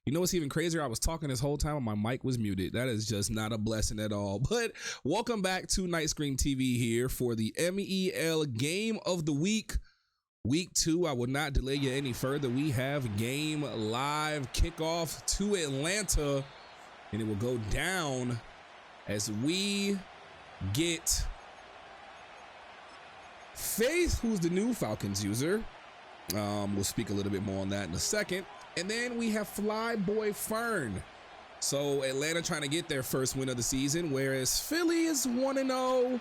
You know what's even crazier? I was talking this whole time and my mic was muted. That is just not a blessing at all. But welcome back to Night Scream TV here for the MEL Game of the Week. Week 2, I will not delay you any further. We have game live kickoff to Atlanta, and it will go down as we get Faith, who's the new Falcons user. We'll speak a little bit more on that in a second. And then we have Flyboy Fern. So Atlanta trying to get their first win of the season, whereas Philly is 1-0.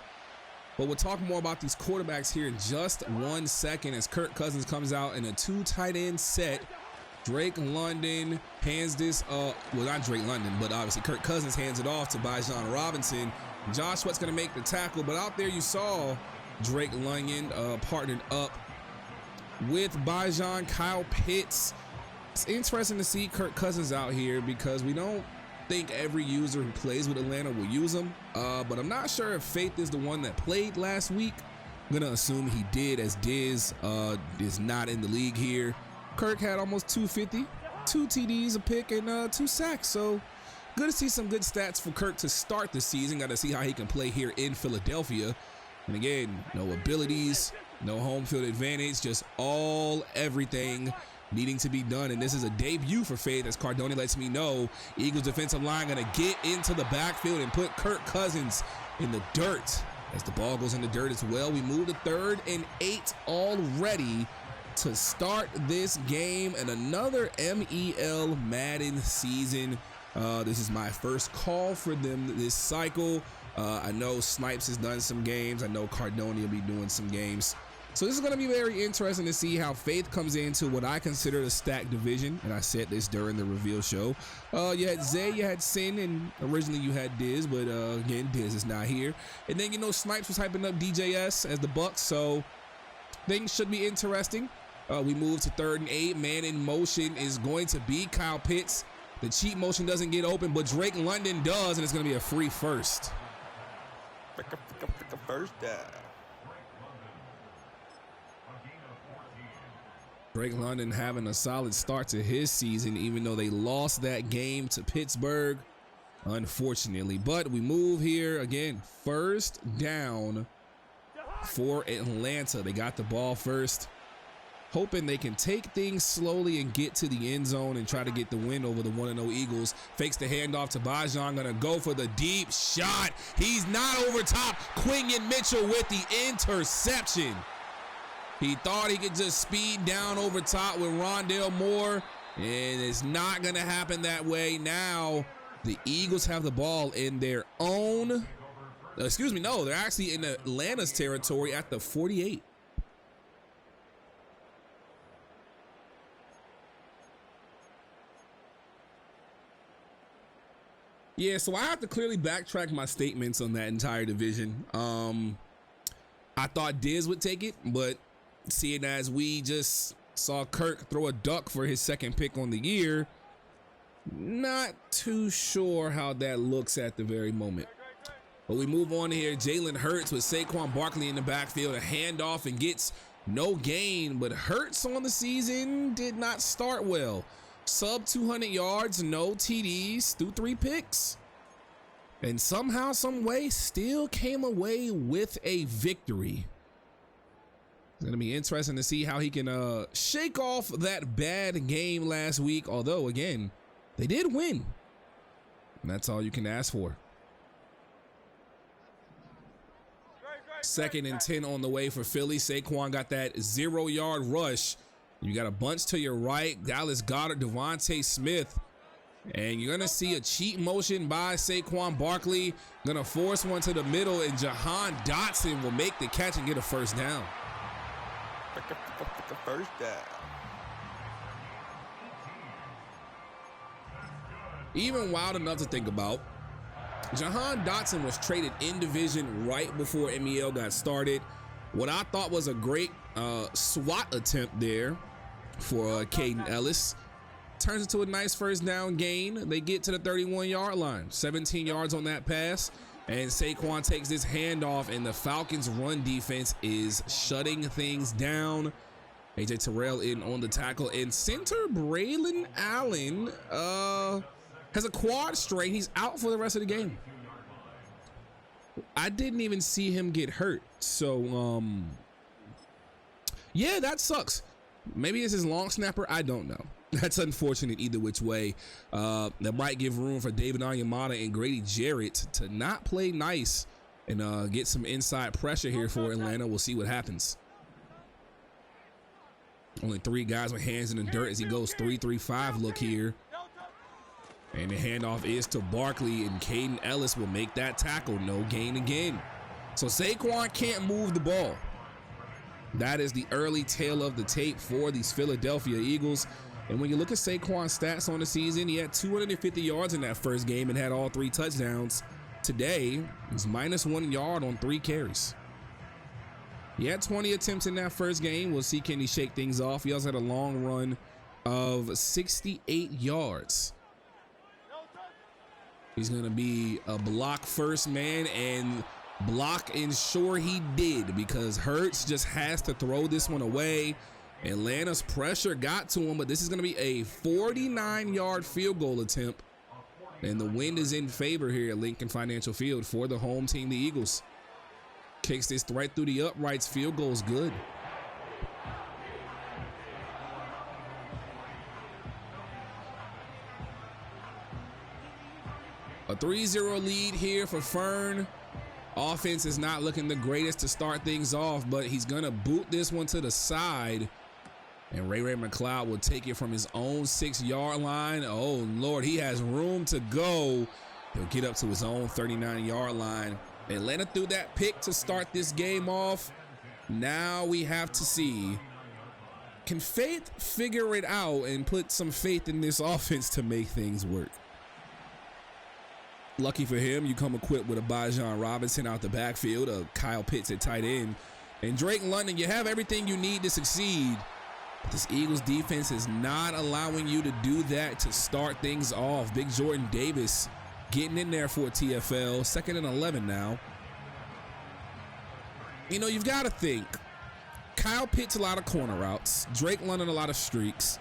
But we'll talk more about these quarterbacks here in just 1 second as Kirk Cousins comes out in a 2 tight end set. Drake London hands this, well, not Drake London, but obviously Kirk Cousins hands it off to Bijan Robinson. Josh Sweat's going to make the tackle, but out there you saw Drake London partnered up with Bijan. Kyle Pitts. It's interesting to see Kirk Cousins out here because we don't think every user who plays with Atlanta will use him. But I'm not sure if Faith is the one that played last week. I'm going to assume he did, as Diz is not in the league here. Kirk had almost 250, 2 TDs, a pick, and 2 sacks. So good to see some good stats for Kirk to start the season. Got to see how he can play here in Philadelphia. And again, no abilities, no home field advantage, just everything needing to be done. And this is a debut for Faith, as Cardone lets me know. Eagles defensive line gonna get into the backfield and put Kirk Cousins in the dirt. As the ball goes in the dirt as well, we move to 3rd and 8 already to start this game and another MEL Madden season. This is my first call for them this cycle. I know Snipes has done some games. I know Cardone will be doing some games. So this is going to be very interesting to see how Faith comes into what I consider a stacked division. And I said this during the reveal show. You had Zay, you had Sin, and originally you had Diz, but again, Diz is not here. And then, you know, Snipes was hyping up DJS as the Bucks, so things should be interesting. We move to 3rd and 8. Man in motion is going to be Kyle Pitts. The cheat motion doesn't get open, but Drake London does, and it's going to be a free first. First down. Drake London having a solid start to his season, even though they lost that game to Pittsburgh, unfortunately. But we move here again, 1st down for Atlanta. They got the ball first, hoping they can take things slowly and get to the end zone and try to get the win over the 1-0 Eagles. Fakes the handoff to Bijan, gonna go for the deep shot. He's not over top. Quinion Mitchell with the interception. He thought he could just speed down over top with Rondale Moore, and it's not going to happen that way. Now, the Eagles have the ball in their own, excuse me, no, they're actually in Atlanta's territory at the 48. Yeah, so I have to clearly backtrack my statements on that entire division. I thought Diz would take it, but seeing as we just saw Kirk throw a duck for his 2nd pick on the year, not too sure how that looks at the very moment. But we move on here. Jalen Hurts with Saquon Barkley in the backfield, a handoff, and gets no gain. But Hurts on the season did not start well. Sub 200 yards, no TDs, threw 3 picks. And somehow, some way, still came away with a victory. It's going to be interesting to see how he can shake off that bad game last week. Although, again, they did win. And that's all you can ask for. 2nd and 10 on the way for Philly. Saquon got that 0-yard rush. You got a bunch to your right. Dallas Goedert, Devontae Smith. And you're going to see a cheat motion by Saquon Barkley. Going to force one to the middle, and Jahan Dotson will make the catch and get a 1st down. First down. Even wild enough to think about, Jahan Dotson was traded in division right before MEL got started. What I thought was a great SWAT attempt there for Caden Ellis turns into a nice 1st down gain. They get to the 31-yard line, 17 yards on that pass. And Saquon takes this handoff, and the Falcons' run defense is shutting things down. AJ Terrell in on the tackle, and center Braylon Allen has a quad strain. He's out for the rest of the game. I didn't even see him get hurt. So, yeah, that sucks. Maybe it's his long snapper. I don't know. That's unfortunate either which way. That might give room for David Onyemata and Grady Jarrett to not play nice and get some inside pressure here for Atlanta. We'll see what happens. Only 3 guys with hands in the dirt as he goes 3-3-5 look here. And the handoff is to Barkley, and Caden Ellis will make that tackle. No gain again. So Saquon can't move the ball. That is the early tale of the tape for these Philadelphia Eagles. And when you look at Saquon's stats on the season, he had 250 yards in that first game and had all 3 touchdowns. Today, he's -1 yard on 3 carries. He had 20 attempts in that first game. We'll see, can he shake things off? He also had a long run of 68 yards. He's going to be a block first man, and block ensure he did, because Hurts just has to throw this one away. Atlanta's pressure got to him, but this is going to be a 49-yard field goal attempt. And the wind is in favor here at Lincoln Financial Field for the home team, the Eagles. Kicks this right through the uprights. Field goal is good. A 3-0 lead here for Fern. Offense is not looking the greatest to start things off, but he's going to boot this one to the side. And Ray McCloud will take it from his own 6-yard line. Oh, Lord, he has room to go. He'll get up to his own 39-yard line. Atlanta threw that pick to start this game off. Now we have to see, can Faith figure it out and put some faith in this offense to make things work? Lucky for him, you come equipped with a Bijan Robinson out the backfield, a Kyle Pitts at tight end, and Drake London. You have everything you need to succeed. But this Eagles defense is not allowing you to do that to start things off. Big Jordan Davis getting in there for a TFL, 2nd and 11 now. You know, you've got to think. Kyle Pitts, a lot of corner routes. Drake London, a lot of streaks.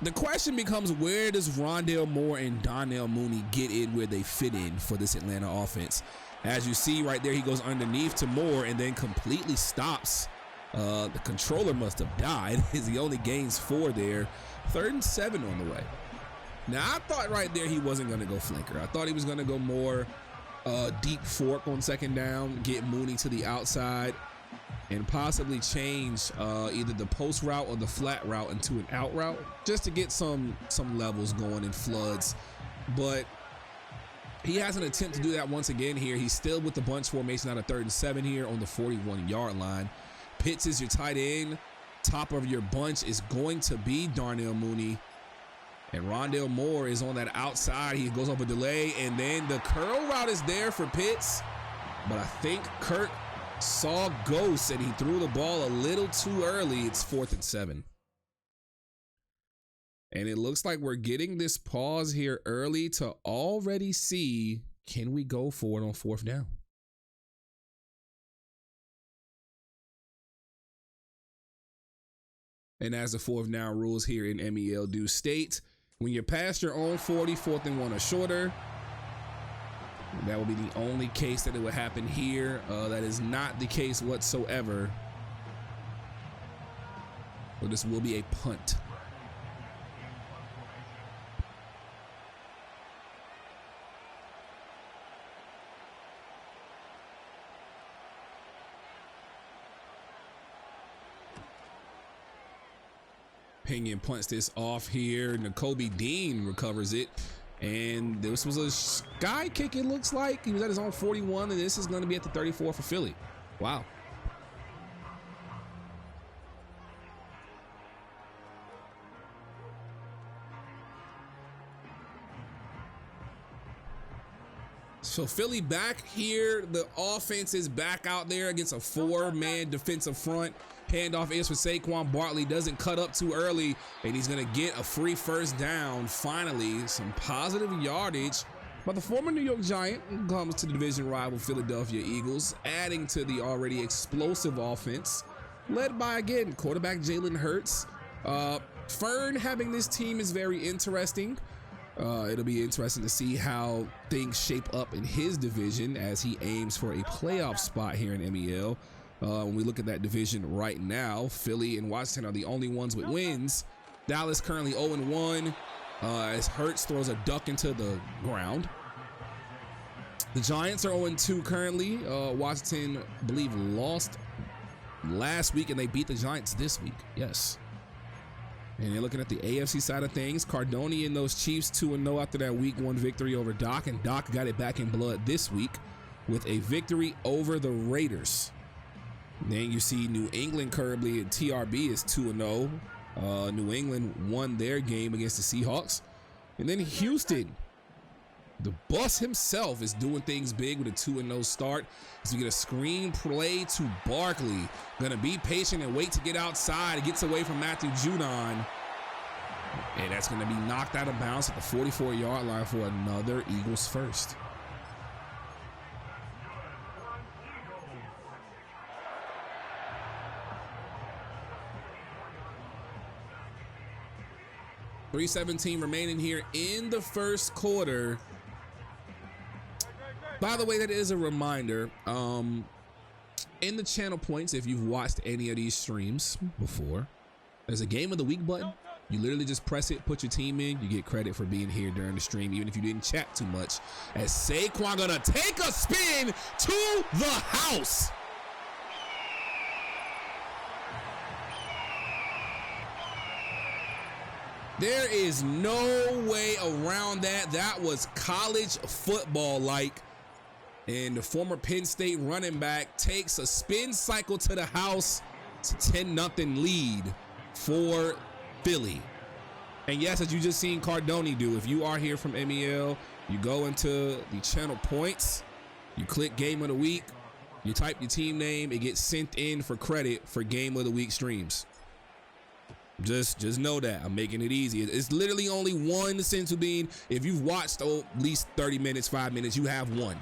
The question becomes, where does Rondale Moore and Donnell Mooney get in where they fit in for this Atlanta offense? As you see right there, he goes underneath to Moore and then completely stops. The controller must have died as he only gains 4 there. 3rd and 7 on the way. Now, I thought right there he wasn't going to go flanker. I thought he was going to go more deep fork on 2nd down, get Mooney to the outside, and possibly change either the post route or the flat route into an out route, just to get some levels going in floods. But he has an attempt to do that once again here. He's still with the bunch formation out of 3rd and 7 here on the 41-yard line. Pitts is your tight end. Top of your bunch is going to be Darnell Mooney. And Rondale Moore is on that outside. He goes up a delay, and then the curl route is there for Pitts. But I think Kirk saw ghosts and he threw the ball a little too early. It's 4th and 7. And it looks like we're getting this pause here early to already see, can we go for it on 4th down? And as the 4th down rules here in MEL do state, when you're past your own 40, 4th and 1 or shorter, that will be the only case that it would happen here. That is not the case whatsoever. So this will be a punt. Pinion punts this off here. Nakobe Dean recovers it. And this was a sky kick, it looks like. He was at his own 41, and this is going to be at the 34 for Philly. Wow. So Philly back here. The offense is back out there against a 4-man defensive front. Handoff is for Saquon Barkley. Doesn't cut up too early, and he's going to get a free 1st down. Finally, some positive yardage. But the former New York Giant comes to the division rival Philadelphia Eagles, adding to the already explosive offense. led by, again, quarterback Jalen Hurts. Fern having this team is very interesting. It'll be interesting to see how things shape up in his division as he aims for a playoff spot here in MEL. When we look at that division right now, Philly and Washington are the only ones with wins. Dallas currently 0-1 as Hurts throws a duck into the ground. The Giants are 0-2 currently. Washington, I believe, lost last week and they beat the Giants this week. Yes. And you're looking at the AFC side of things. Cardoni and those Chiefs 2-0 after that week 1 victory over Doc. And Doc got it back in blood this week with a victory over the Raiders. Then you see New England currently at TRB is 2-0. New England won their game against the Seahawks. And then Houston, the boss himself, is doing things big with a 2-0 start. As we get a screen play to Barkley. Gonna be patient and wait to get outside. It gets away from Matthew Judon. And that's gonna be knocked out of bounds at the 44-yard line for another Eagles first. .317 remaining here in the first quarter. By the way, that is a reminder. In the channel points, if you've watched any of these streams before, there's a game of the week button. You literally just press it, put your team in, you get credit for being here during the stream, even if you didn't chat too much. As Saquon gonna take a spin to the house. There is no way around that. That was college football-like. And the former Penn State running back takes a spin cycle to the house. It's a 10-0 lead for Philly. And yes, as you just seen Cardoni do, if you are here from MEL, you go into the channel points, you click game of the week, you type your team name, it gets sent in for credit for game of the week streams. Just know that I'm making it easy. It's literally only one sensu bean. If you've watched at least 30 minutes, 5 minutes, you have one.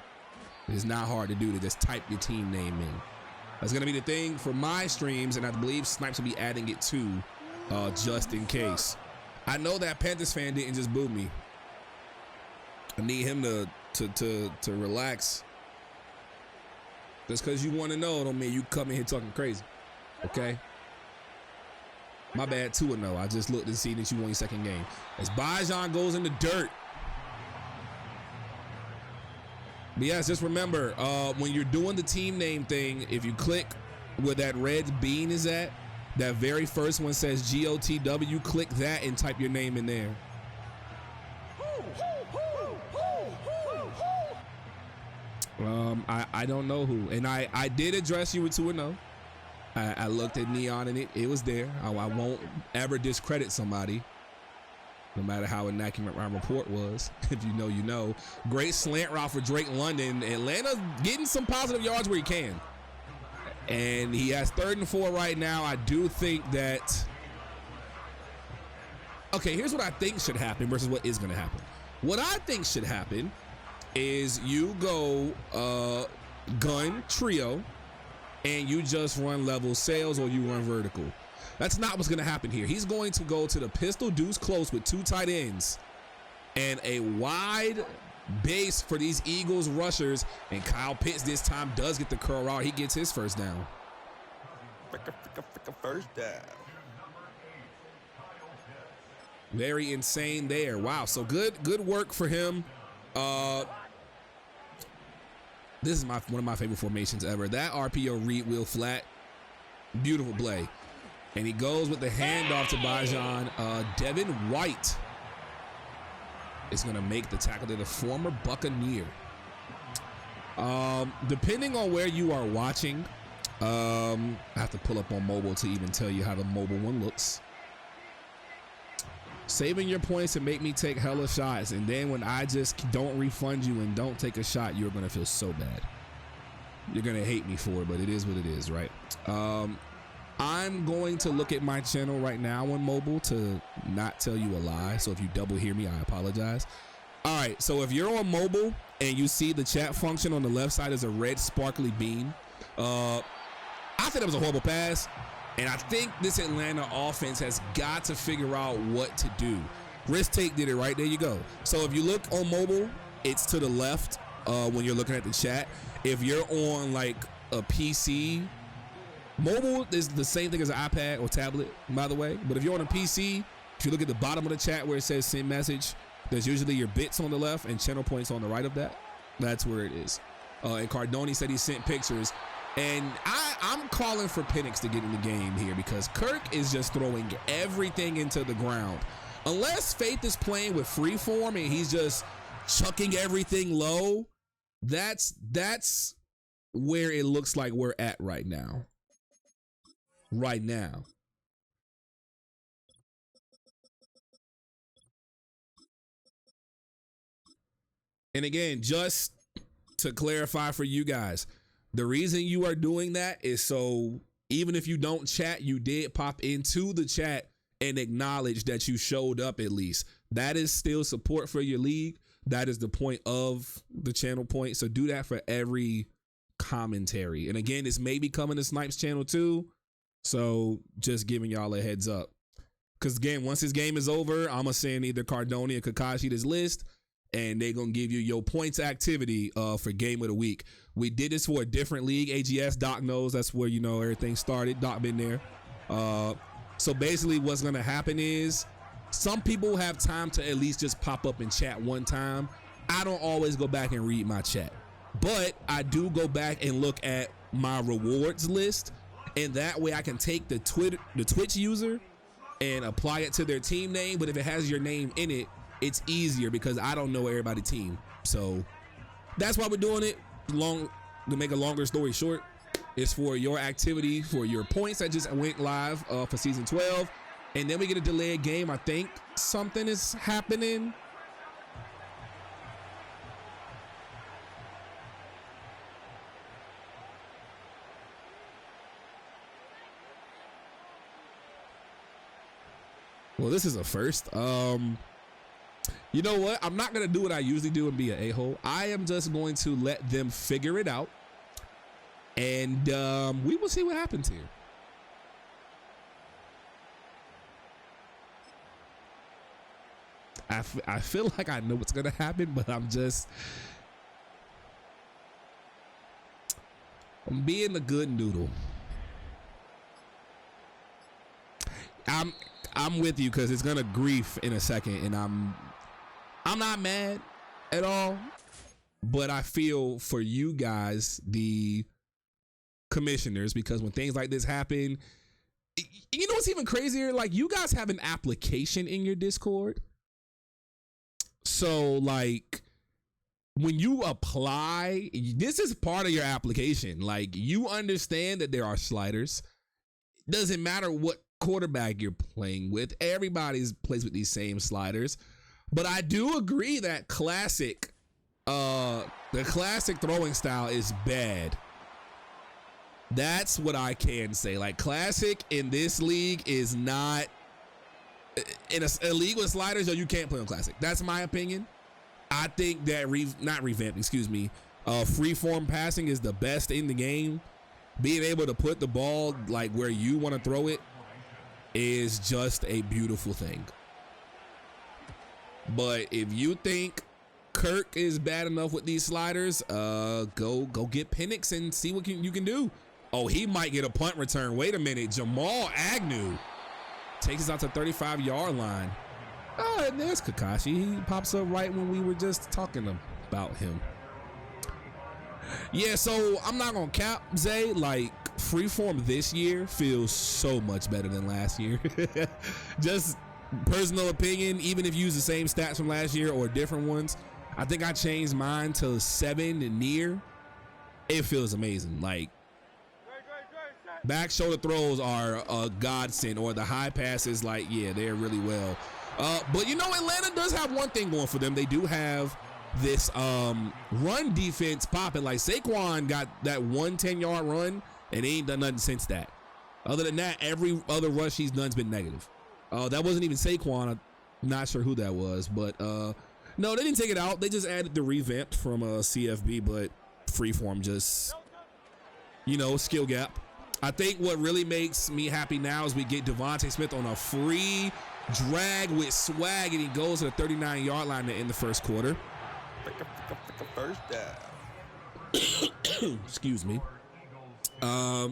It's not hard to do to just type your team name in. That's gonna be the thing for my streams, and I believe Snipes will be adding it too, just in case. I know that Panthers fan didn't just boo me. I need him to relax. Just because you want to know don't mean you come in here talking crazy, okay? My bad, 2-0. I just looked and see that you won your second game. As Bajan goes in the dirt. But yes, just remember, when you're doing the team name thing, if you click where that red bean is at, that very first one says GOTW, click that and type your name in there. I don't know who. And I did address you with 2-0. I looked at Neon and it was there. I won't ever discredit somebody, no matter how inaccurate my report was. If you know, you know. Great slant route for Drake London. Atlanta getting some positive yards where he can. And he has 3rd and 4 right now. I do think that... Okay, here's what I think should happen versus what is going to happen. What I think should happen is you go gun trio and you just run level sales or you run vertical. That's not what's going to happen here. He's going to go to the pistol deuce close with 2 tight ends and a wide base for these Eagles rushers. And Kyle Pitts this time does get the curl route. He gets his first down. First down. Very insane there. Wow. So good work for him. This is one of my favorite formations ever. That RPO read wheel flat. Beautiful play. And he goes with the handoff to Bajan. Devin White is going to make the tackle to the former Buccaneer. Depending on where you are watching, I have to pull up on mobile to even tell you how the mobile one looks. Saving your points and make me take hella shots, and then when I just don't refund you and don't take a shot, you're going to feel so bad. You're going to hate me for it, but it is what it is, right? I'm going to look at my channel right now on mobile to not tell you a lie. So if you double hear me, I apologize. All right, so if you're on mobile and you see the chat function on the left side is a red sparkly bean, I said it was a horrible pass. And I think this Atlanta offense has got to figure out what to do. Risk Take did it right. There you go. So if you look on mobile, it's to the left when you're looking at the chat. If you're on like a PC, mobile is the same thing as an iPad or tablet, by the way. But if you're on a PC, if you look at the bottom of the chat where it says send message, there's usually your bits on the left and channel points on the right of that. That's where it is. And Cardone said he sent pictures. And I'm calling for Penix to get in the game here because Kirk is just throwing everything into the ground. Unless Faith is playing with freeform and he's just chucking everything low, that's where it looks like we're at right now. Right now. And again, just to clarify for you guys, the reason you are doing that is so even if you don't chat, you did pop into the chat and acknowledge that you showed up at least. That is still support for your league. That is the point of the channel point. So do that for every commentary. And again, this may be coming to Snipes channel too. So just giving y'all a heads up. Because again, once this game is over, I'm going to send either Cardone or Kakashi this list. And they're going to give you your points activity for game of the week. We did this for a different league, AGS. Doc knows that's where, you know, everything started. Doc been there. So basically what's going to happen is some people have time to at least just pop up and chat one time. I don't always go back and read my chat. But I do go back and look at my rewards list. And that way I can take the Twitch user and apply it to their team name. But if it has your name in it, it's easier because I don't know everybody's team. So that's why we're doing it. To make a longer story short, it's for your activity, for your points that just went live for season 12. And then we get a delayed game. I think something is happening. Well, this is a first. You know what? I'm not going to do what I usually do and be an a-hole. I am just going to let them figure it out. And we will see what happens here. I feel like I know what's going to happen, but I'm being a good noodle. I'm with you because it's going to grief in a second, and I'm not mad at all, but I feel for you guys, the commissioners, because when things like this happen, you know what's even crazier? Like, you guys have an application in your Discord. So, like, when you apply, this is part of your application. Like, you understand that there are sliders. Doesn't matter what quarterback you're playing with. Everybody's plays with these same sliders. But I do agree that the classic throwing style is bad. That's what I can say. Like, classic in this league is not in a league with sliders. Yo, you can't play on classic. That's my opinion. I think that freeform passing is the best in the game. Being able to put the ball like where you want to throw it is just a beautiful thing. But if you think Kirk is bad enough with these sliders, go get Penix and see what you can do. Oh, he might get a punt return. Wait a minute. Jamal Agnew takes us out to 35-yard line. Oh, and there's Kakashi. He pops up right when we were just talking about him. Yeah, so I'm not going to cap, Zay. Like, freeform this year feels so much better than last year. Just personal opinion, even if you use the same stats from last year or different ones, I think I changed mine to 7 and near. It feels amazing. Like, back shoulder throws are a godsend, or the high passes, like, yeah, they're really well. But you know, Atlanta does have one thing going for them. They do have this run defense popping. Like, Saquon got that 10-yard run and he ain't done nothing since that. Other than that, every other rush he's done's been negative. That wasn't even Saquon. I'm not sure who that was, but no, they didn't take it out. They just added the revamped from CFB, but freeform just, you know, skill gap. I think what really makes me happy now is we get Devontae Smith on a free drag with swag, and he goes to the 39-yard line to end the first quarter. First down. Excuse me. Yeah,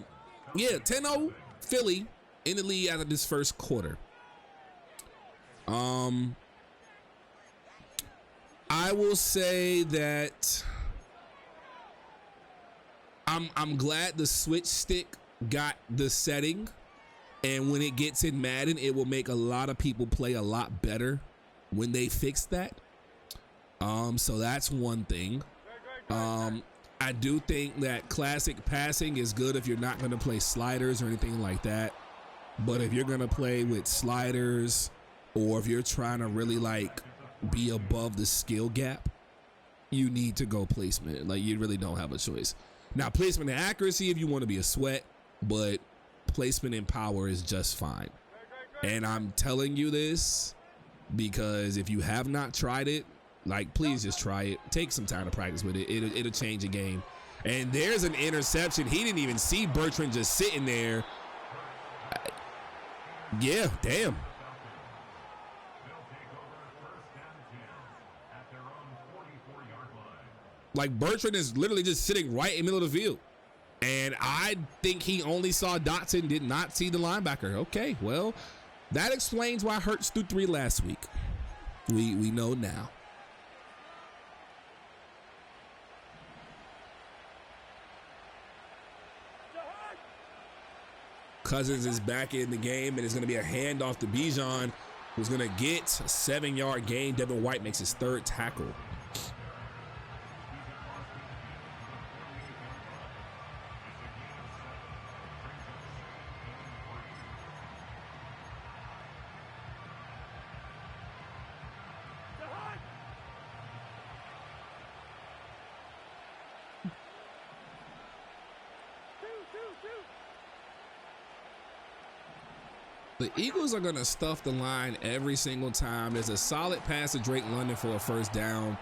10-0 Philly in the lead out of this first quarter. I will say that I'm glad the switch stick got the setting, and when it gets in Madden, it will make a lot of people play a lot better when they fix that. So that's one thing. I do think that classic passing is good if you're not going to play sliders or anything like that. But if you're going to play with sliders, or if you're trying to really like be above the skill gap, you need to go placement. Like, you really don't have a choice. Now, placement and accuracy if you want to be a sweat, but placement and power is just fine. And I'm telling you this because if you have not tried it, like, please just try it. Take some time to practice with it. It'll change the game. And there's an interception. He didn't even see Bertrand just sitting there. Yeah, damn. Like, Bertrand is literally just sitting right in the middle of the field. And I think he only saw Dotson, did not see the linebacker. Okay, well, that explains why Hurts threw 3 last week. We know now. Cousins is back in the game, and it's going to be a handoff to Bijan, who's going to get a 7-yard gain. Devin White makes his 3rd tackle. The Eagles are going to stuff the line every single time. There's a solid pass to Drake London for a first down.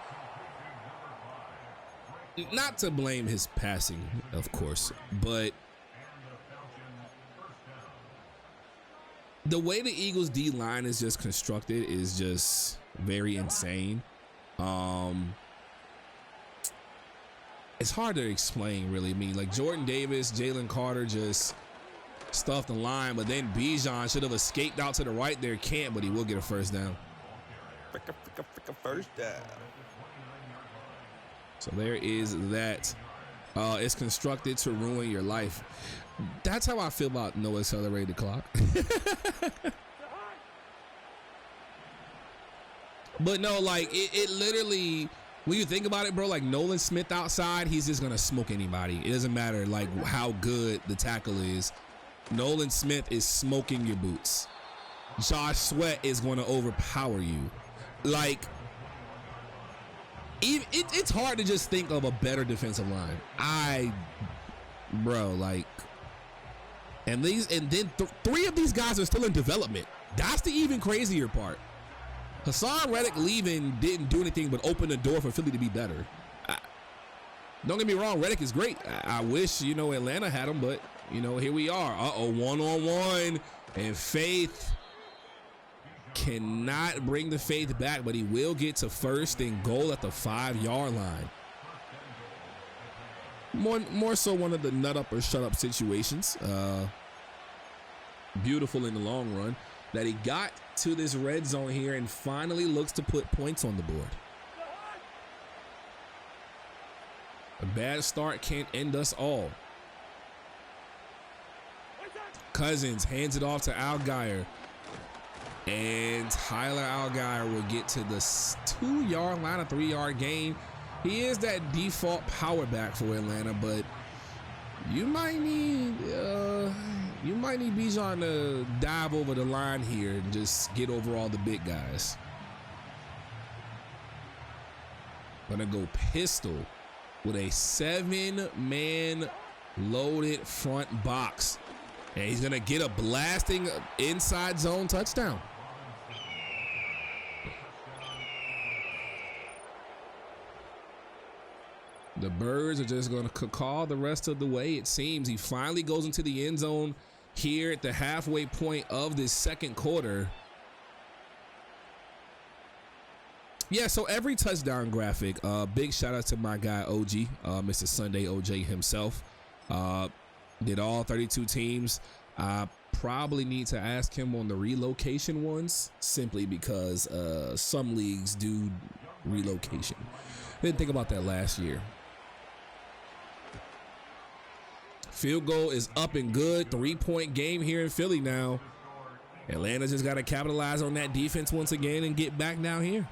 Not to blame his passing, of course, but the way the Eagles D-line is just constructed is just very insane. It's hard to explain, really. I mean, like, Jordan Davis, Jalen Carter just stuffed the line, but then Bijan should have escaped out to the right there. Can't, but he will get a first down. First down. So there is that. It's constructed to ruin your life. That's how I feel about no accelerated clock. But no, like, it literally, when you think about it, bro, like, Nolan Smith outside, he's just gonna smoke anybody. It doesn't matter like how good the tackle is. Nolan Smith is smoking your boots. Josh Sweat is going to overpower you. Like, it's hard to just think of a better defensive line. Bro, like, and then 3 of these guys are still in development. That's the even crazier part. Hassan Reddick leaving didn't do anything but open the door for Philly to be better. Don't get me wrong, Reddick is great. I wish, Atlanta had him, but, here we are. One-on-one. And Faith cannot bring the Faith back, but he will get to first and goal at the 5-yard line. More so one of the nut up or shut up situations. Beautiful in the long run that he got to this red zone here and finally looks to put points on the board. A bad start can't end us all. Cousins hands it off to Allgeier. And Tyler Allgeier will get to the 2-yard line, a 3-yard gain. He is that default power back for Atlanta, but you might need Bijan to dive over the line here and just get over all the big guys. Gonna go pistol with a 7-man loaded front box. And he's going to get a blasting inside zone touchdown. The Birds are just going to call the rest of the way, it seems. He finally goes into the end zone here at the halfway point of this second quarter. Yeah, so every touchdown graphic, big shout out to my guy OG, Mr. Sunday OJ himself. Did all 32 teams. I probably need to ask him on the relocation ones, simply because some leagues do relocation. Didn't think about that last year. Field goal is up and good. 3-point game here in Philly now. Atlanta just got to capitalize on that defense once again and get back down here.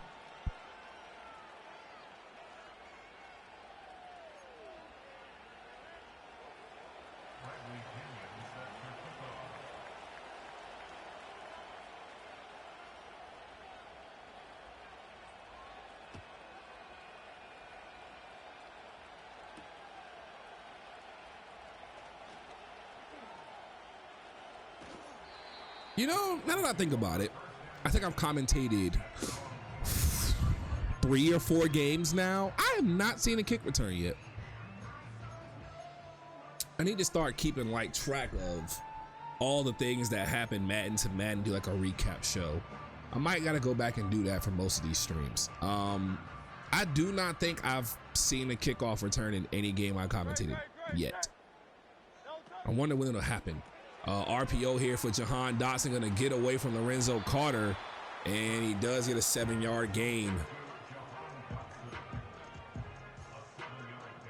You know, now that I think about it, I think I've commentated 3 or 4 games now. I have not seen a kick return yet. I need to start keeping like track of all the things that happen Madden to Madden, do like a recap show. I might gotta go back and do that for most of these streams. I do not think I've seen a kickoff return in any game I commentated yet. I wonder when it'll happen. RPO here for Jahan Dotson, gonna get away from Lorenzo Carter, and he does get a 7-yard gain.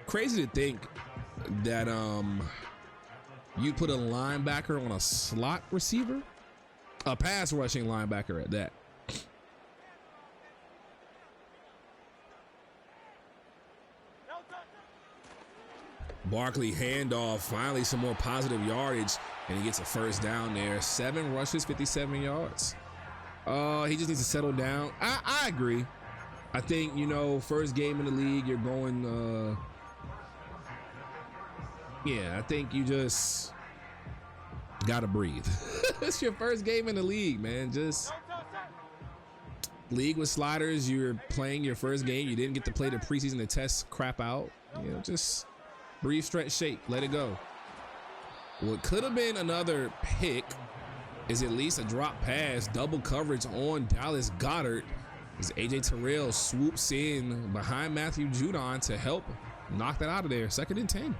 Crazy to think that you put a linebacker on a slot receiver, a pass rushing linebacker at that. Barkley handoff, finally some more positive yardage, and he gets a first down there. 7 rushes, 57 yards. He just needs to settle down. I agree. I think, you know, first game in the league, you're going, yeah, I think you just gotta breathe. It's your first game in the league, man. Just league with sliders, you're playing your first game. You didn't get to play the preseason to test crap out. You know, just breathe, stretch, shake, let it go. What could have been another pick is at least a drop pass, double coverage on Dallas Goedert as AJ Terrell swoops in behind Matthew Judon to help knock that out of there. 2nd and 10.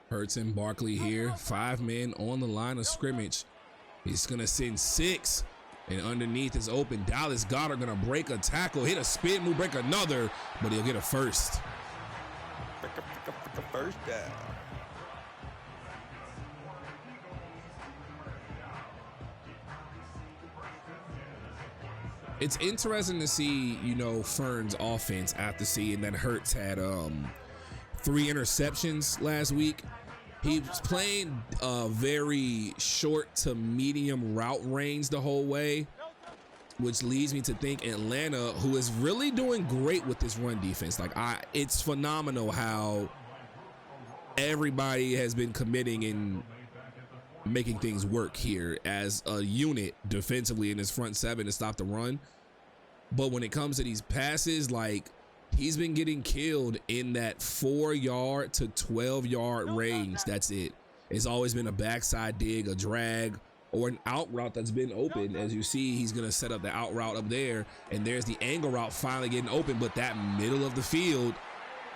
Hurts and Barkley here. 5 men on the line of scrimmage. He's gonna send 6, and underneath is open. Dallas Goedert gonna break a tackle, hit a spin move, break another, but he'll get a first. First down. It's interesting to see, you know, Fern's offense after seeing that Hurts had 3 interceptions last week. He was playing very short to medium route range the whole way, which leads me to think Atlanta, who is really doing great with this run defense. Like, it's phenomenal how everybody has been committing and making things work here as a unit defensively in his front 7 to stop the run. But when it comes to these passes, like, he's been getting killed in that 4-yard to 12-yard range. That's it. It's always been a backside dig, a drag, or an out route that's been open. As you see, he's going to set up the out route up there, and there's the angle route finally getting open. But that middle of the field,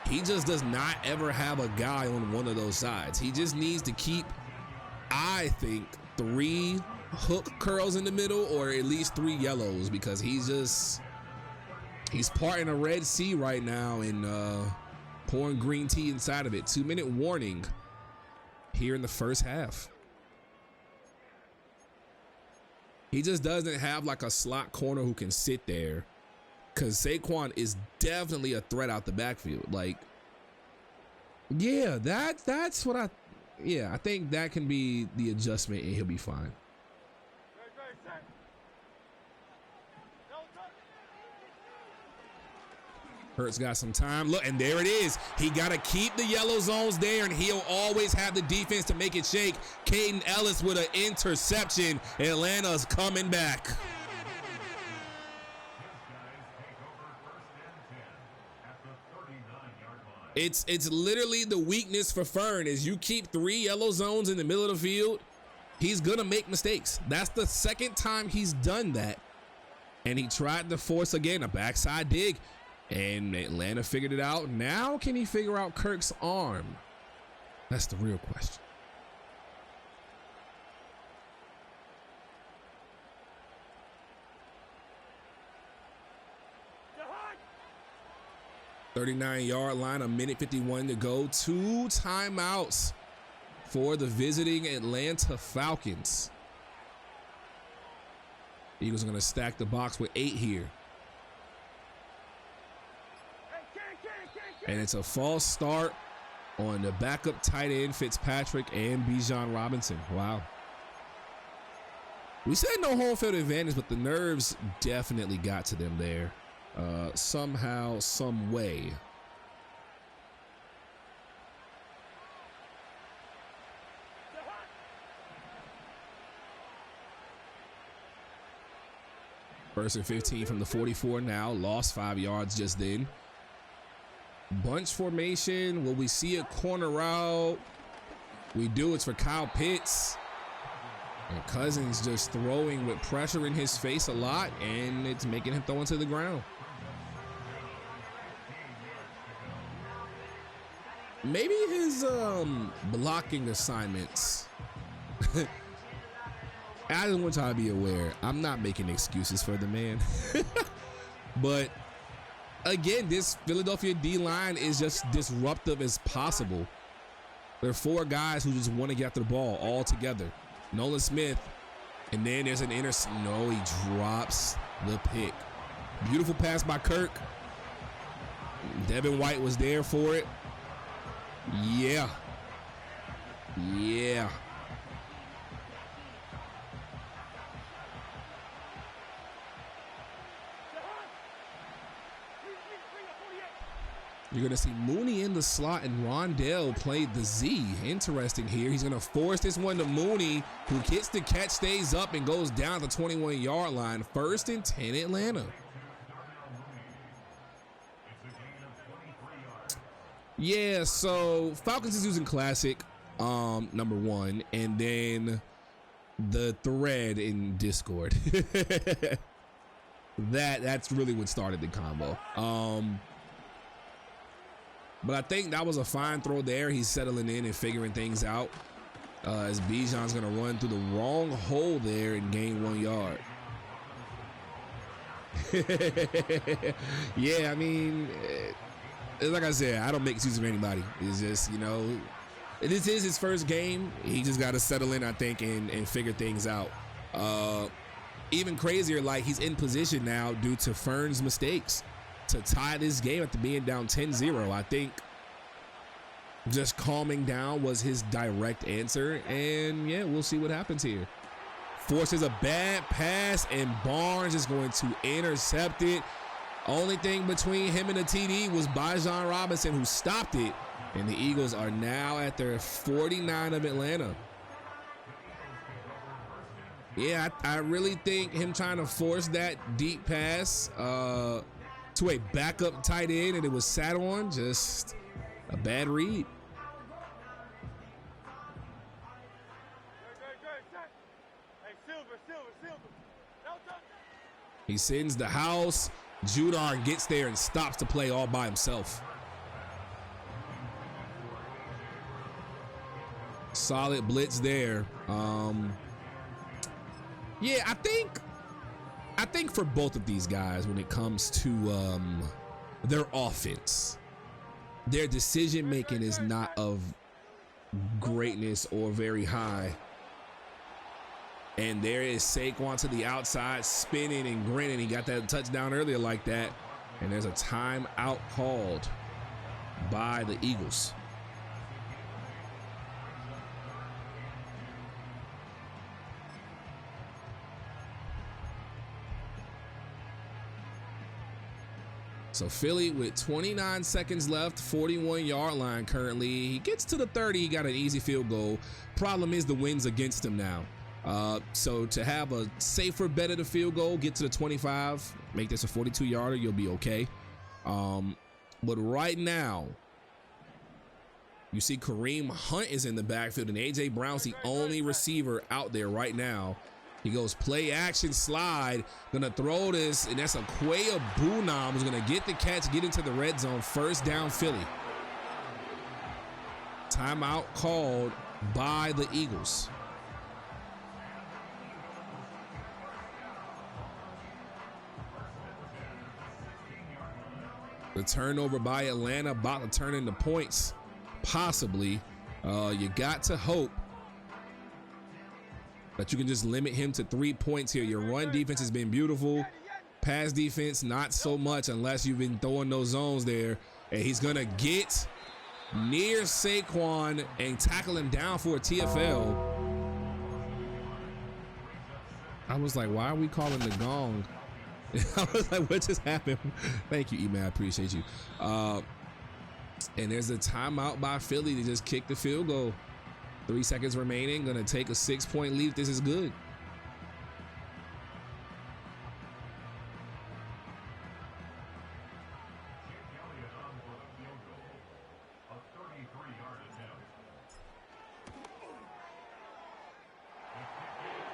he just does not ever have a guy on one of those sides. He just needs to keep, I think, 3 hook curls in the middle, or at least 3 yellows, because he's parting a Red Sea right now and pouring green tea inside of it. 2-minute warning here in the first half. He just doesn't have like a slot corner who can sit there, because Saquon is definitely a threat out the backfield. Like, yeah, that's what I think that can be the adjustment, and he'll be fine. Hurts got some time. Look, and there it is. He got to keep the yellow zones there, and he'll always have the defense to make it shake. Caden Ellis with an interception. Atlanta's coming back. It's literally the weakness for Fern is you keep 3 yellow zones in the middle of the field, he's going to make mistakes. That's the second time he's done that. And he tried to force, again, a backside dig. And Atlanta figured it out. Now can he figure out Kirk's arm? That's the real question. .39-yard line, a minute 51 to go. 2 timeouts for the visiting Atlanta Falcons. Eagles are going to stack the box with 8 here. And it's a false start on the backup tight end Fitzpatrick and Bijan Robinson. Wow. We said no home field advantage, but the nerves definitely got to them there. Somehow, some way. First and 15 from the 44 now. Lost 5 yards just then. Bunch formation. Will we see a corner route? We do. It's for Kyle Pitts. And Cousins just throwing with pressure in his face a lot, and it's making him throw into the ground. Maybe his blocking assignments. I just want y'all to be aware. I'm not making excuses for the man. But again, this Philadelphia D-line is just disruptive as possible. There are 4 guys who just want to get after the ball all together. Nolan Smith, and then there's an no, he drops the pick. Beautiful pass by Kirk. Devin White was there for it. Yeah. Yeah. You're going to see Mooney in the slot, and Rondell played the Z. Interesting here. He's going to force this one to Mooney, who gets the catch, stays up, and goes down the 21-yard line. 1st and 10 Atlanta. Yeah, so Falcons is using classic, number 1, and then the thread in Discord. That's really what started the combo. But I think that was a fine throw there. He's settling in and figuring things out. As Bijan's going to run through the wrong hole there and gain 1 yard. Yeah, I mean, like I said, I don't make excuses for anybody. It's just, you know, this is his first game. He just got to settle in, I think, and figure things out. Even crazier, like, he's in position now due to Fern's mistakes to tie this game after being down 10-0. I think just calming down was his direct answer, and yeah, we'll see what happens here. Forces a bad pass, and Barnes is going to intercept it. Only thing between him and the TD was Bijan Robinson, who stopped it, and the Eagles are now at their 49 of Atlanta. Yeah, I really think him trying to force that deep pass to a backup tight end, and it was sat on, just a bad read. He sends the house. Judon gets there and stops the play all by himself. Solid blitz there. Yeah, I think for both of these guys, when it comes to their offense, their decision making is not of greatness or very high. And there is Saquon to the outside, spinning and grinning. He got that touchdown earlier like that. And there's a timeout called by the Eagles. So Philly with 29 seconds left, 41-yard line currently. He gets to the 30, he got an easy field goal. Problem is the wind's against him now. So to have a safer bet at the field goal, get to the 25, make this a 42-yarder, you'll be okay. But right now, you see Kareem Hunt is in the backfield, and A.J. Brown's the only receiver out there right now. He goes play action slide, gonna throw this, and that's a Quay Abunam who's gonna get the catch, get into the red zone. First down Philly. Timeout called by the Eagles. The turnover by Atlanta about to turn into points, possibly. You got to hope that you can just limit him to 3 points here. Your run defense has been beautiful. Pass defense, not so much unless you've been throwing those zones there. And he's going to get near Saquon and tackle him down for a TFL. I was like, why are we calling the gong? I was like, what just happened? Thank you, E-Man. I appreciate you. And there's a timeout by Philly to just kick the field goal. 3 seconds remaining. Gonna take a 6-point lead. This is good.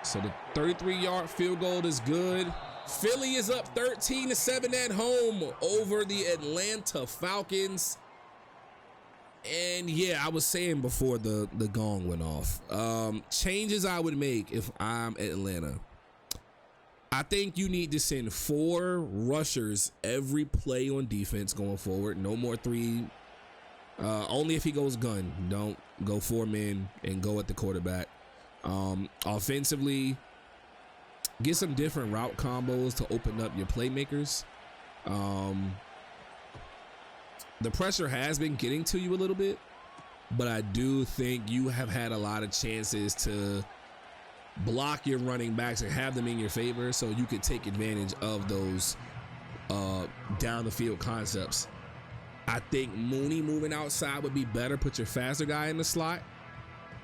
So the 33-yard field goal is good. Philly is up 13-7 at home over the Atlanta Falcons. And yeah, I was saying before the gong went off, changes I would make if I'm Atlanta. I think you need to send 4 rushers every play on defense going forward. No more 3. Only if he goes gun. Don't go 4 men and go at the quarterback. Offensively, get some different route combos to open up your playmakers. The pressure has been getting to you a little bit, but I do think you have had a lot of chances to block your running backs and have them in your favor so you could take advantage of those down the field concepts. I think Mooney moving outside would be better. Put your faster guy in the slot,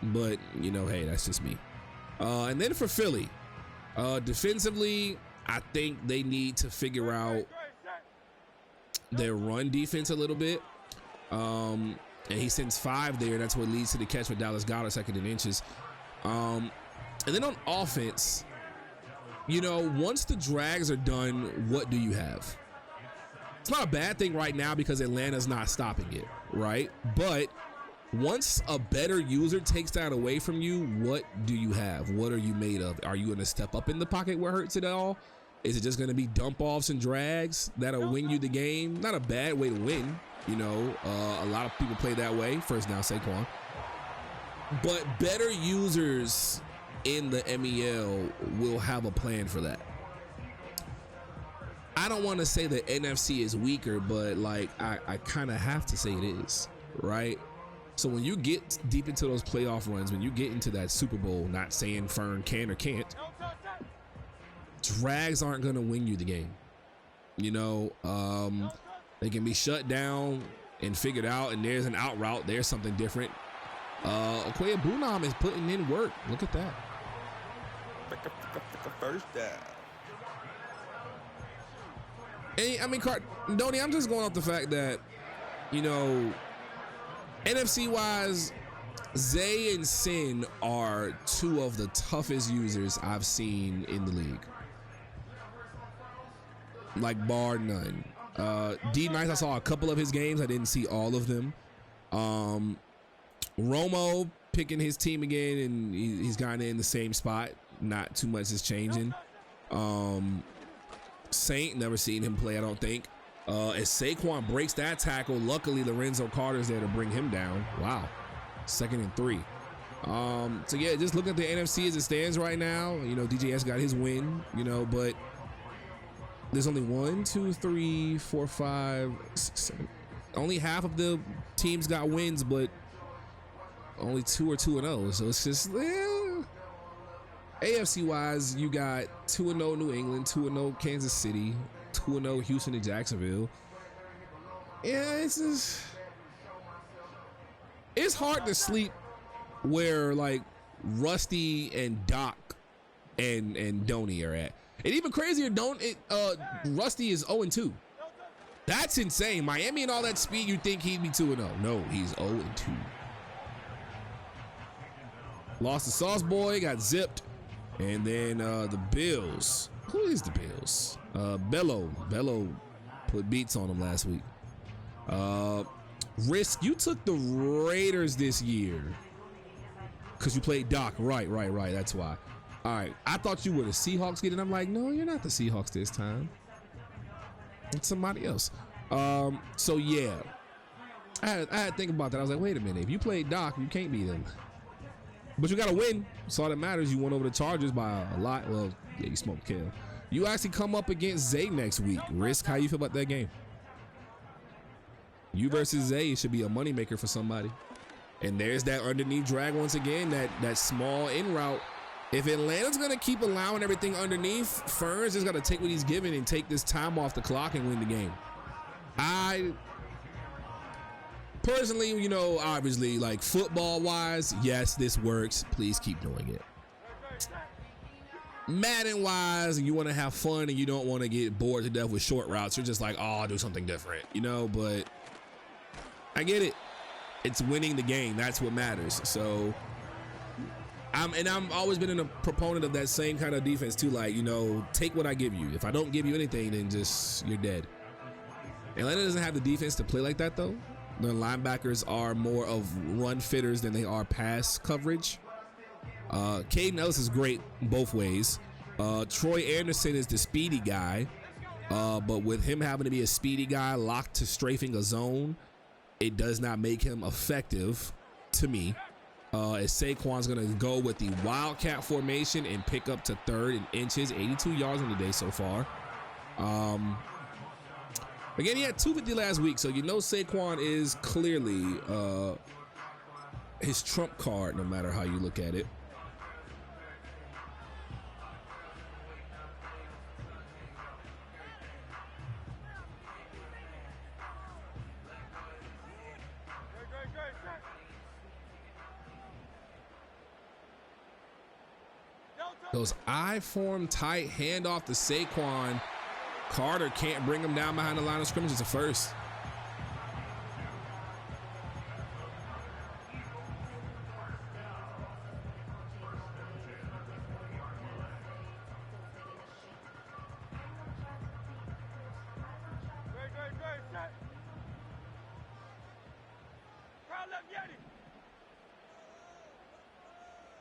but you know, hey, that's just me. And then for Philly, defensively, I think they need to figure out their run defense a little bit. And he sends 5 there. That's what leads to the catch with Dallas Goedert, 2nd and inches. And then on offense, you know, once the drags are done, what do you have? It's not a bad thing right now because Atlanta's not stopping it, right? But once a better user takes that away from you, what do you have? What are you made of? Are you going to step up in the pocket where it hurts it all? Is it just going to be dump offs and drags that'll win you the game? Not a bad way to win. You know, a lot of people play that way. First down, Saquon. But better users in the MEL will have a plan for that. I don't want to say that NFC is weaker, but like I kind of have to say it is, right? So when you get deep into those playoff runs, when you get into that Super Bowl, not saying Fern can or can't, drags aren't going to win you the game. You know, they can be shut down and figured out, and there's an out route. There's something different. Quay Abunam is putting in work. Look at that. First down. And, I mean, Donnie, I'm just going off the fact that, you know, NFC-wise, Zay and Sin are 2 of the toughest users I've seen in the league. Like, bar none. D Nice, I saw a couple of his games. I didn't see all of them. Romo picking his team again, and he's kind of in the same spot. Not too much is changing. Saint, never seen him play, I don't think. As Saquon breaks that tackle, luckily Lorenzo Carter's there to bring him down. Wow. 2nd and 3. So yeah, just look at the NFC as it stands right now. You know, DJS got his win, you know, but there's only 1, 2, 3, 4, 5, 6, 7. Only half of the teams got wins, but only 2 are 2-0. So it's just, AFC wise, you got 2-0 New England, 2-0 Kansas City, 2-0 Houston and Jacksonville. Yeah, it's hard to sleep where like Rusty and Doc and Donnie are at. And even crazier, Rusty is 0-2. That's insane. Miami and all that speed, you think he'd be 2-0. No, he's 0-2. Lost the Sauce Boy, got zipped. And then the Bills. Who is the Bills? Bello put beats on him last week. Risk, you took the Raiders this year because you played Doc. Right. That's why. All right. I thought you were the Seahawks kid, and I'm like, no, you're not the Seahawks this time. It's somebody else. So yeah, I had to think about that. I was like, wait a minute. If you played Doc, you can't beat him. But you got to win. That's all that matters. You won over the Chargers by a lot. Well, yeah, you smoked Kale. You actually come up against Zay next week. Risk, how you feel about that game? You versus Zay should be a moneymaker for somebody. And there's that underneath drag once again, that small in route. If Atlanta's going to keep allowing everything underneath, Ferns is going to take what he's given and take this time off the clock and win the game. I personally, you know, obviously, like football-wise, yes, this works. Please keep doing it. Madden-wise, you want to have fun and you don't want to get bored to death with short routes. You're just like, oh, I'll do something different, you know, but I get it. It's winning the game. That's what matters. So I'm always been a proponent of that same kind of defense too. Like, you know, take what I give you. If I don't give you anything, then just, you're dead. Atlanta doesn't have the defense to play like that though. Their linebackers are more of run fitters than they are pass coverage. Caden Ellis is great both ways. Troy Anderson is the speedy guy. But with him having to be a speedy guy locked to strafing a zone, it does not make him effective to me. As Saquon's going to go with the Wildcat formation and pick up to third in inches, 82 yards on the day so far. Again, he had 250 last week, so you know Saquon is clearly his trump card, no matter how you look at it. Those I-form tight handoff to Saquon. Carter can't bring him down behind the line of scrimmage. It's a first.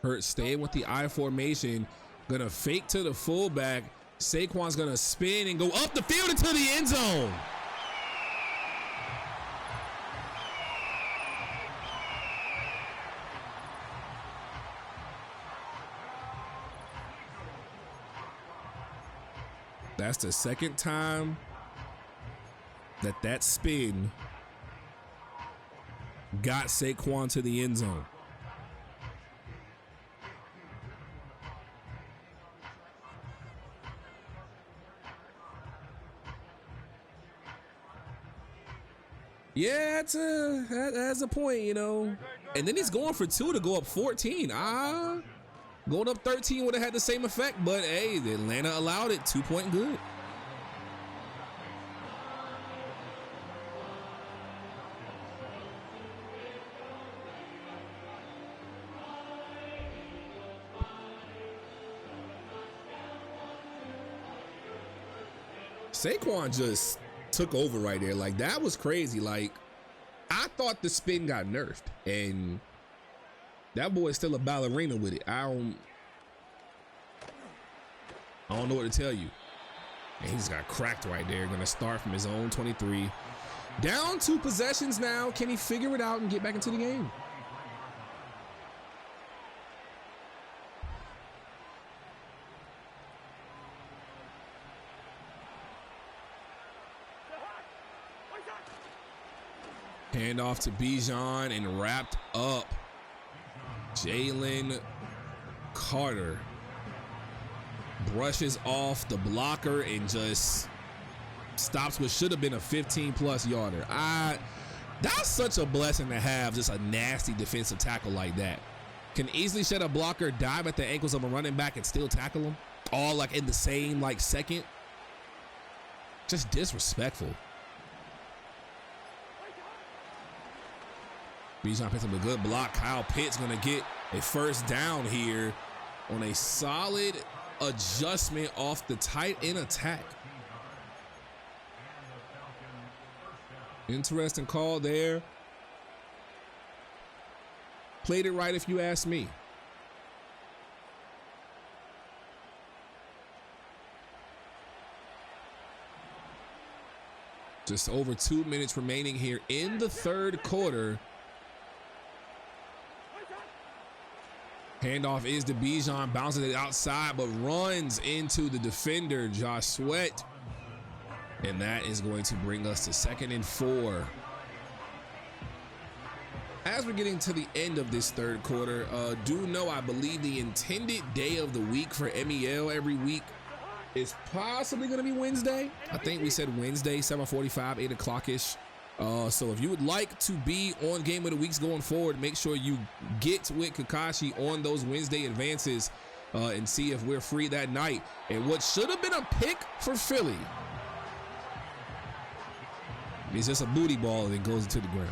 Hurt staying with the I formation. Gonna fake to the fullback. Saquon's gonna spin and go up the field into the end zone. That's the second time that spin got Saquon to the end zone. Yeah, that's a point, you know. And then he's going for 2 to go up 14. Going up 13 would have had the same effect, but hey, the Atlanta allowed it. 2-point good. Saquon just took over right there. Like, that was crazy. Like, I thought the spin got nerfed, and that boy's still a ballerina with it. I don't know what to tell you. And he just got cracked right there. Gonna start from his own 23. Down 2 possessions now. Can he figure it out and get back into the game? Hand off to Bijan and wrapped up. Jalen Carter brushes off the blocker and just stops what should have been a 15+ yarder. That's such a blessing to have, just a nasty defensive tackle like that. Can easily shed a blocker, dive at the ankles of a running back and still tackle him, all like in the same like second. Just disrespectful. Bijan picks up a good block. Kyle Pitts gonna get a first down here on a solid adjustment off the tight end attack. Interesting call there. Played it right if you ask me. Just over 2 minutes remaining here in the third quarter. Handoff is to Bijan, bounces it outside, but runs into the defender, Josh Sweat. And that is going to bring us to 2nd and 4. As we're getting to the end of this third quarter, do know I believe the intended day of the week for MEL every week is possibly going to be Wednesday. I think we said Wednesday, 7:45, 8 o'clock-ish. So if you would like to be on Game of the Weeks going forward, make sure you get with Kakashi on those Wednesday advances and see if we're free that night. And what should have been a pick for Philly is just a booty ball and it goes into the ground.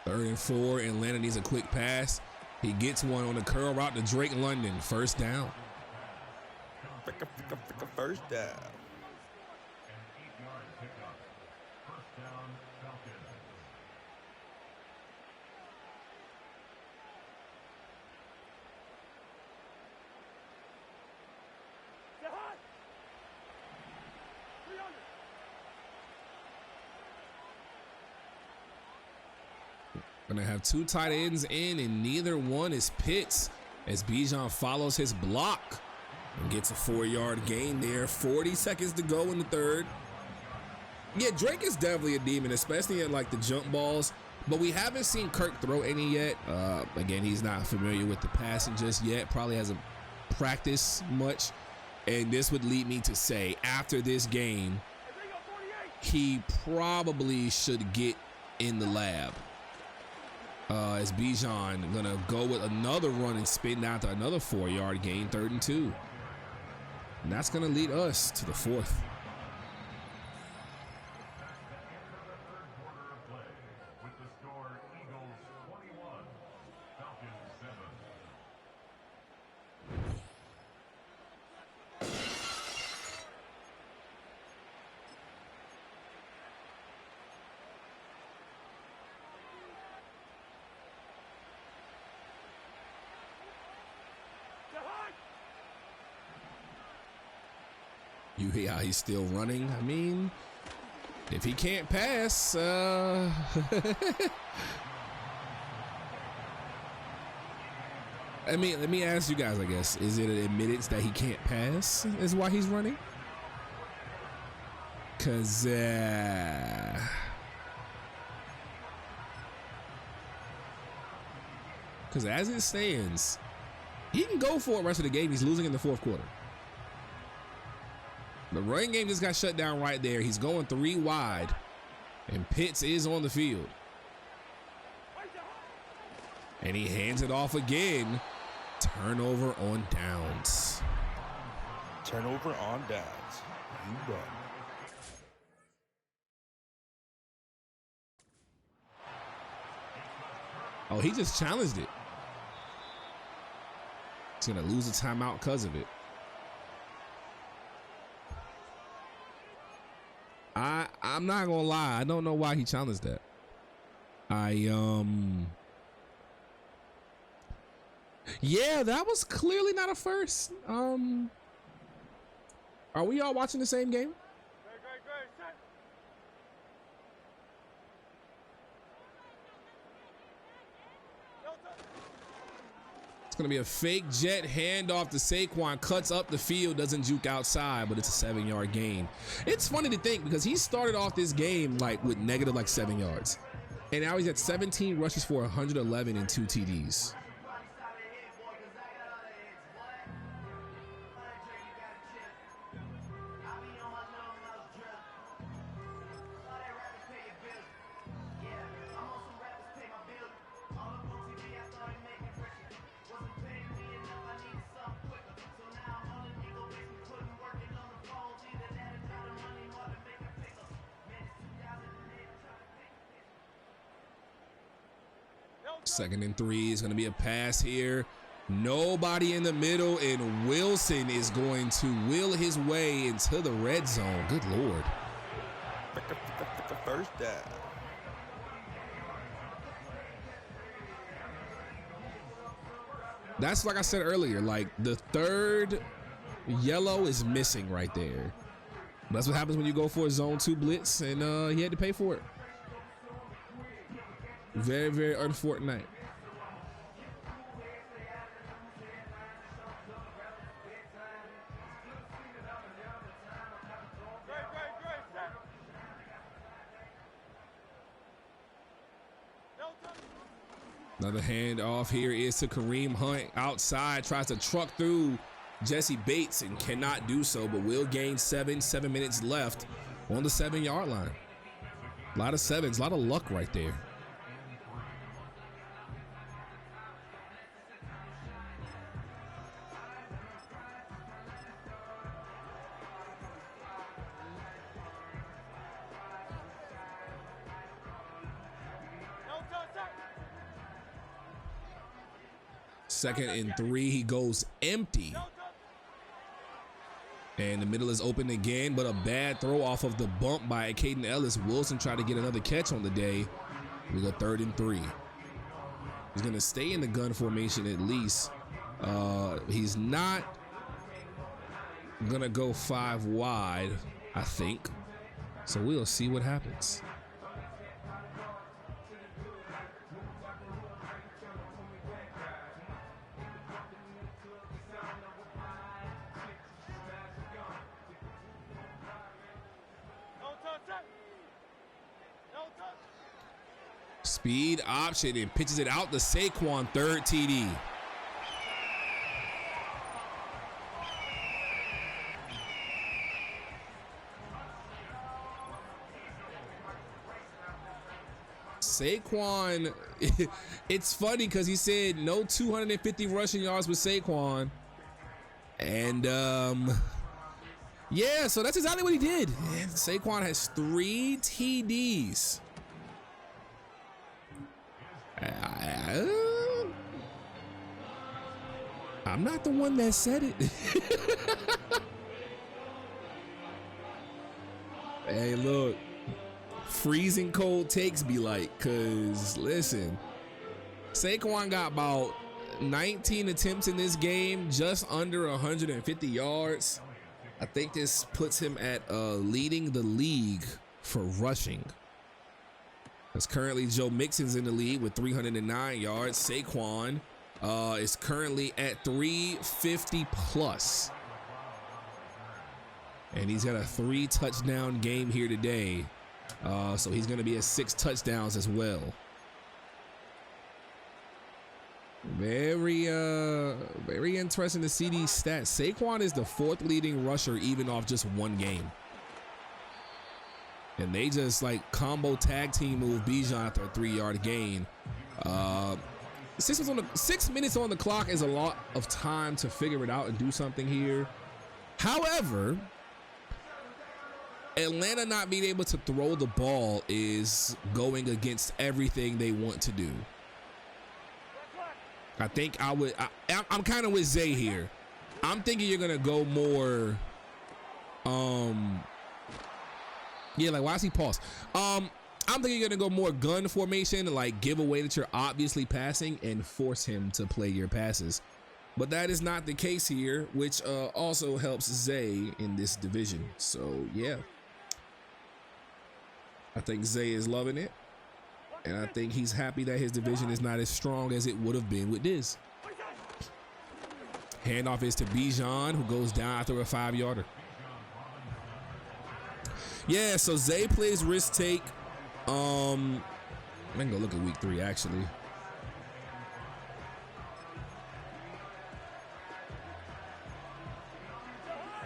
Third and 4, Atlanta needs a quick pass. He gets one on the curl route to Drake London. First down. First down. Gonna have 2 tight ends in, and neither one is Pitts as Bijan follows his block and gets a 4-yard gain there. 40 seconds to go in the third. Yeah, Drake is definitely a demon, especially at like the jump balls, but we haven't seen Kirk throw any yet. Again, he's not familiar with the passing just yet, probably hasn't practiced much. And this would lead me to say after this game, he probably should get in the lab. As Bijan gonna go with another run and spin down to another 4-yard gain, 3rd and 2. And that's gonna lead us to the 4th. You hear how he's still running? I mean, if he can't pass, I mean, let me ask you guys, I guess, is it an admittance that he can't pass is why he's running? Because as it stands, he can go for it the rest of the game. He's losing in the 4th quarter. The running game just got shut down right there. He's going 3 wide, and Pitts is on the field. And he hands it off again. Turnover on downs. Turnover on downs. You done. Oh, he just challenged it. He's going to lose a timeout because of it. I'm not gonna lie, I don't know why he challenged that. Yeah, that was clearly not a first. Are we all watching the same game? It's going to be a fake jet handoff to Saquon. Cuts up the field, doesn't juke outside, but it's a 7-yard gain. It's funny to think because he started off this game like with negative like 7 yards. And now he's at 17 rushes for 111 and 2 TDs. Second and 3 is going to be a pass here. Nobody in the middle, and Wilson is going to wheel his way into the red zone. Good Lord. First down. That's like I said earlier, like the third yellow is missing right there. That's what happens when you go for a zone 2 blitz, and he had to pay for it. Very, very unfortunate. Another handoff here is to Kareem Hunt outside, tries to truck through Jesse Bates and cannot do so, but will gain 7 minutes left on the 7-yard line. A lot of sevens, a lot of luck right there. Second and 3, he goes empty. And the middle is open again, but a bad throw off of the bump by Caden Ellis. Wilson tried to get another catch on the day. We go 3rd and 3. He's going to stay in the gun formation at least. He's not going to go 5 wide, I think. So we'll see what happens. Speed option and pitches it out to Saquon, 3rd TD. Saquon, it's funny because he said no 250 rushing yards with Saquon. And yeah, so that's exactly what he did. And Saquon has 3 TDs. I'm not the one that said it. Hey, look, freezing cold takes be like, cause listen, Saquon got about 19 attempts in this game, just under 150 yards. I think this puts him at leading the league for rushing. Because currently Joe Mixon's in the lead with 309 yards. Saquon is currently at 350 plus. And he's got a 3-touchdown game here today. So he's going to be at 6 touchdowns as well. Very interesting to see these stats. Saquon is the 4th leading rusher even off just 1 game. And they just like combo tag team move Bijan after a 3-yard gain. 6 minutes on the clock is a lot of time to figure it out and do something here. However, Atlanta not being able to throw the ball is going against everything they want to do. I think I'm kind of with Zay here. I'm thinking you're gonna go more. Yeah, like why is he paused? I'm thinking you're gonna go more gun formation and like give away that you're obviously passing and force him to play your passes. But that is not the case here, which also helps Zay in this division. So yeah, I think Zay is loving it. And I think he's happy that his division is not as strong as it would have been with this. Handoff is to Bijan, who goes down after a 5-yarder. Yeah, so Zay plays risk take. I'm gonna go look at week 3 actually.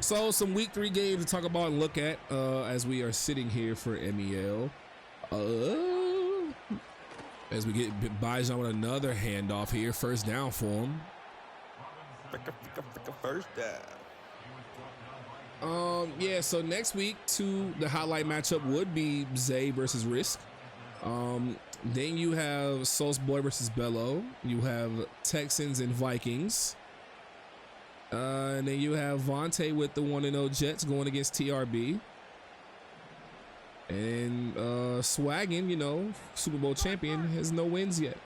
So some week 3 games to talk about and look at as we are sitting here for MEL. As we get Bijan with another handoff here, first down for him. First down. Yeah, so next week the highlight matchup would be Zay versus Risk. Then you have Sauce Boy versus Bello. You have Texans and Vikings. And then you have Vontae with the 1-0 Jets going against TRB. And Swaggin, you know, Super Bowl champion, has no wins yet.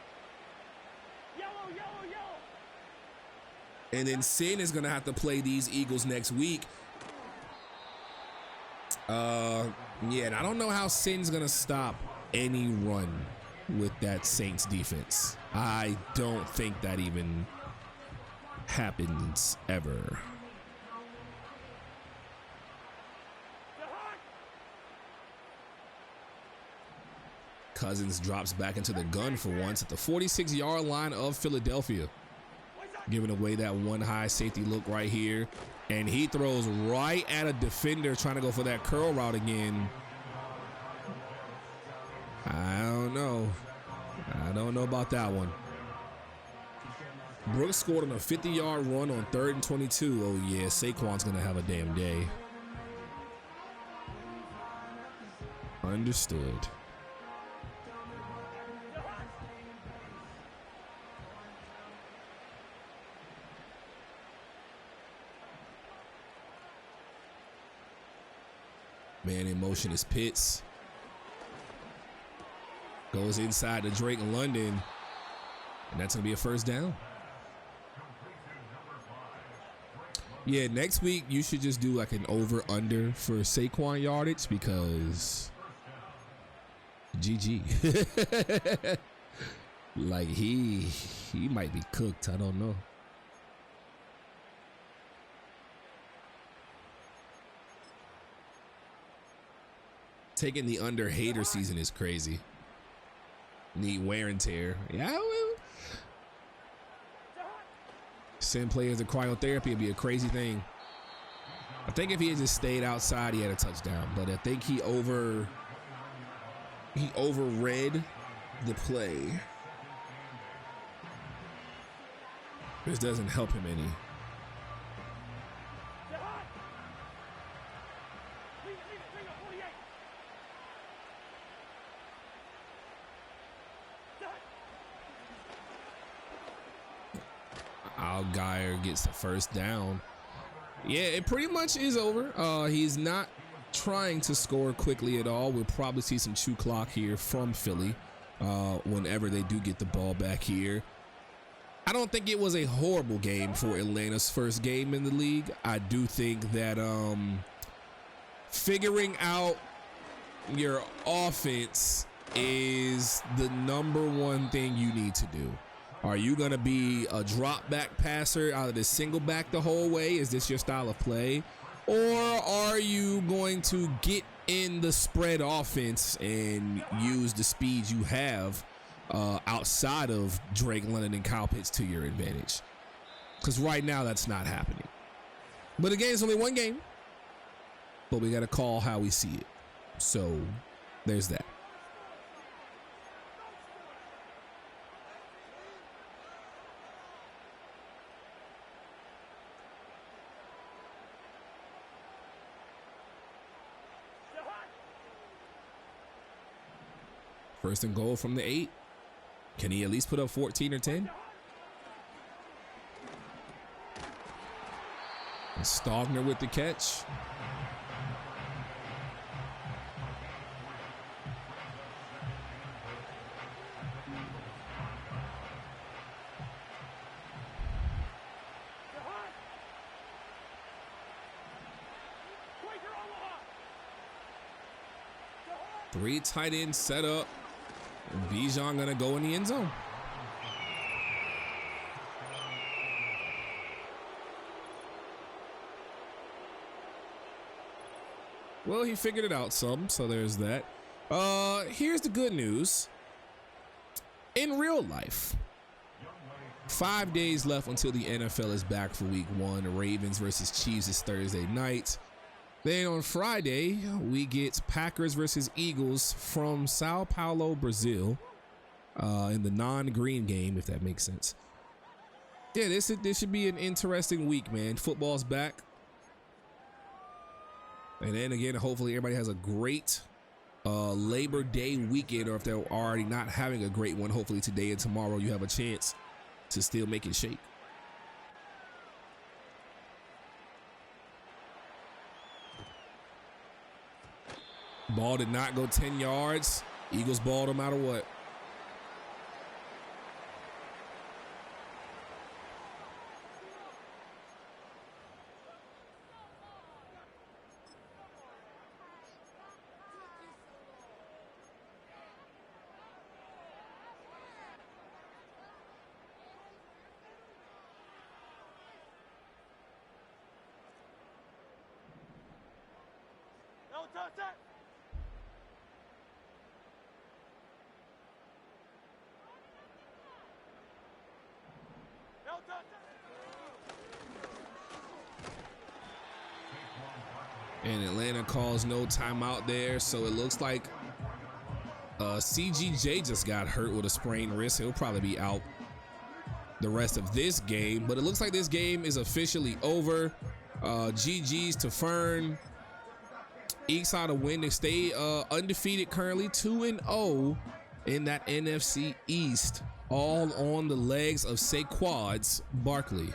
And then Sin is going to have to play these Eagles next week. Yeah, and I don't know how Sin's going to stop any run with that Saints defense. I don't think that even happens ever. Cousins drops back into the gun for once at the 46-yard line of Philadelphia, giving away that one high safety look right here. And he throws right at a defender trying to go for that curl route again. I don't know. I don't know about that one. Brooks scored on a 50-yard run on 3rd and 22. Oh, yeah, Saquon's going to have a damn day. Understood. Man in motion is Pitts. Goes inside to Drake and London. And that's going to be a first down. Yeah, next week you should just do like an over-under for Saquon yardage because GG. Like he might be cooked. I don't know. Taking the under hater season is crazy. Need wear and tear. Yeah, well. Send players to cryotherapy would be a crazy thing. I think if he had just stayed outside, he had a touchdown. But I think he overread the play. This doesn't help him any. Algier gets the first down. Yeah, it pretty much is over. He's not trying to score quickly at all. We'll probably see some chew clock here from Philly whenever they do get the ball back here. I don't think it was a horrible game for Atlanta's first game in the league. I do think that figuring out your offense is the #1 thing you need to do. Are you going to be a drop back passer out of the single back the whole way? Is this your style of play? Or are you going to get in the spread offense and use the speed you have outside of Drake London and Kyle Pitts to your advantage? Because right now that's not happening. But again, it's only one game. But we got to call how we see it. So there's that. First and goal from the 8. Can he at least put up 14 or 10? And Stogner with the catch. Three tight end set up. Bijan gonna go in the end zone. Well, he figured it out some, so there's that. Here's the good news. In real life, 5 days left until the NFL is back for week 1. The Ravens versus Chiefs is Thursday night. Then on Friday, we get Packers versus Eagles from Sao Paulo, Brazil, in the non-green game, if that makes sense. Yeah, this should be an interesting week, man. Football's back. And then again, hopefully everybody has a great Labor Day weekend, or if they're already not having a great one, hopefully today and tomorrow you have a chance to still make it shake. Ball did not go 10 yards. Eagles ball no matter what. And Atlanta calls no timeout there, so it looks like CGJ just got hurt with a sprained wrist. He'll probably be out the rest of this game, but it looks like this game is officially over. GG's to Fern. Ekes out a win. They stay undefeated currently, 2-0 in that NFC East, all on the legs of Saquon's Barkley.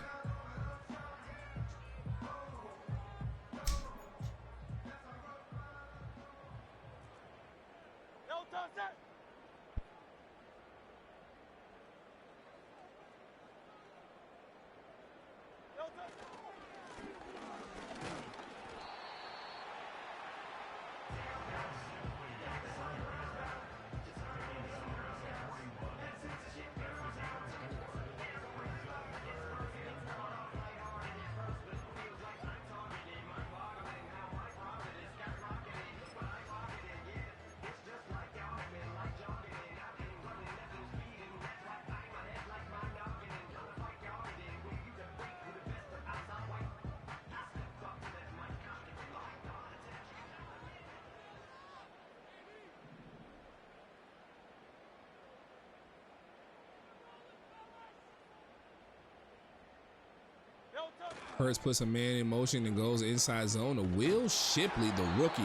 Hurts puts a man in motion and goes inside zone to Will Shipley, the rookie.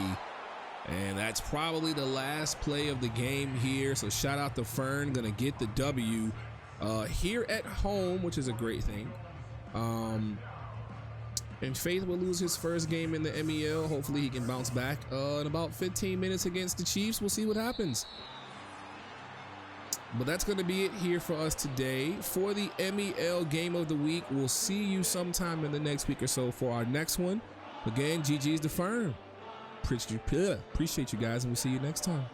And that's probably the last play of the game here. So shout out to Fern, gonna get the W here at home, which is a great thing. And Faith will lose his first game in the MEL. Hopefully he can bounce back in about 15 minutes against the Chiefs. We'll see what happens. But that's going to be it here for us today for the MEL Game of the Week. We'll see you sometime in the next week or so for our next one. Again, GG's the Firm. Appreciate you guys, and we'll see you next time.